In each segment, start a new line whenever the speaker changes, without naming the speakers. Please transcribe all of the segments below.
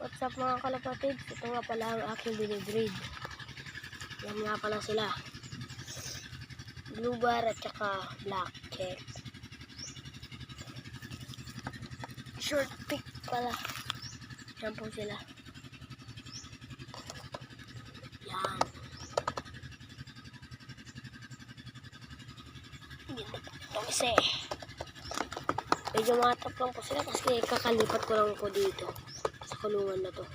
What's up mga kalapatid? Ito nga pala ang aking binibreed. Yan nga pala sila. Blue bar at saka black check. Short pick pala. Yan po sila. Yan. Ito kasi. Medyo matap lang po sila kasi kakalipat ko lang po dito. Sa kulungan na to.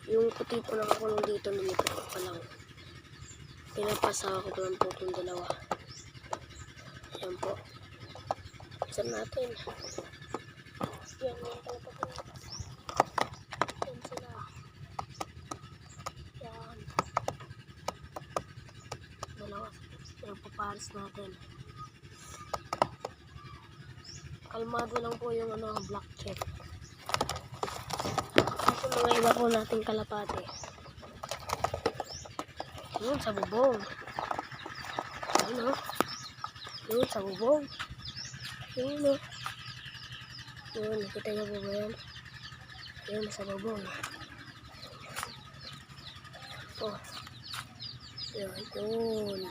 Yung puti po nakakulong dito, nilipat ko pa lang. Pinapasa ko lang po itong dalawa. Ayan po. Isan natin. Yan yung talaga. Yan sila. Yan. Dalawa. Yan po pares natin. Kalmado lang po yung black check. Mga iba po nating kalapate. Yun sa bubong. Yun o. Yun sa bubong. Yun o. Yun, nakita niyo po ba yan? Yun sa bubong. Oh. Yun, yun.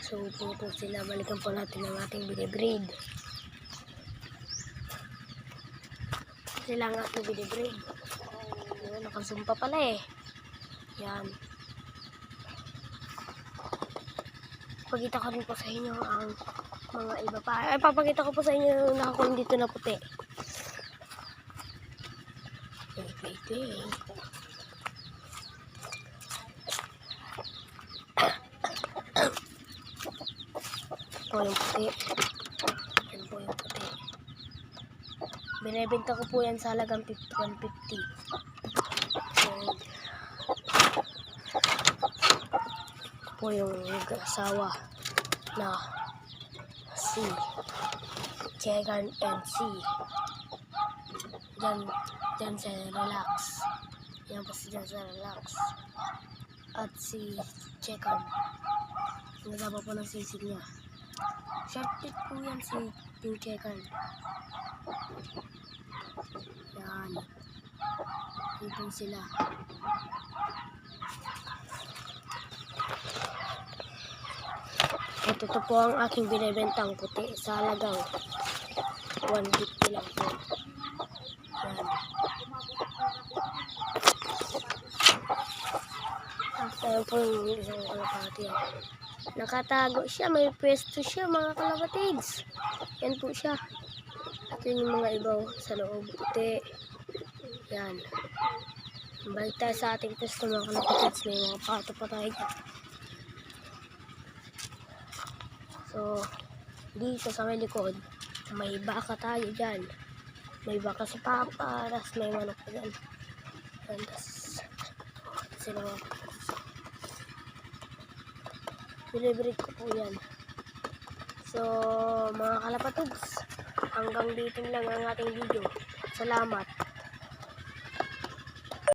So po sila. Balikan po natin ang ating binibreed. Sila ang ating binibreed. Yun, nakasumpa pala eh. Yan. Papakita ko rin po sa inyo ang mga iba pa. Ay, papakita ko po sa inyo yung nakakulong dito na puti. Ito yung puti. Yan po yung puti. Binibenta ko po yan sa halagang 150. Po yung asawa na si Chegan and si Jan sa relax. Yan po si Jan sa relax. At si Chegan. Nagaba po ng sisig niya. Short tip po yan si yung Chegan. Yan. Yan po sila. Ito po ang aking binibentang puti sa halagang 150 lang po. Yan. After po yung isang kalapati. Nakatago siya, may pwesto siya mga kalapatids. Yan po siya. Ito yung mga ibaw sa loob puti. Yan. Balik tayo sa ating pwesto mga kalapatids. May mga pato pa tayo dyan. So, dito sa may likod, may baka tayo dyan. May baka sa papa, tas may manok pa dyan. Tas sila mga binibreed ko po yan. So, mga kalapatugs, hanggang dito lang ang ating video. Salamat.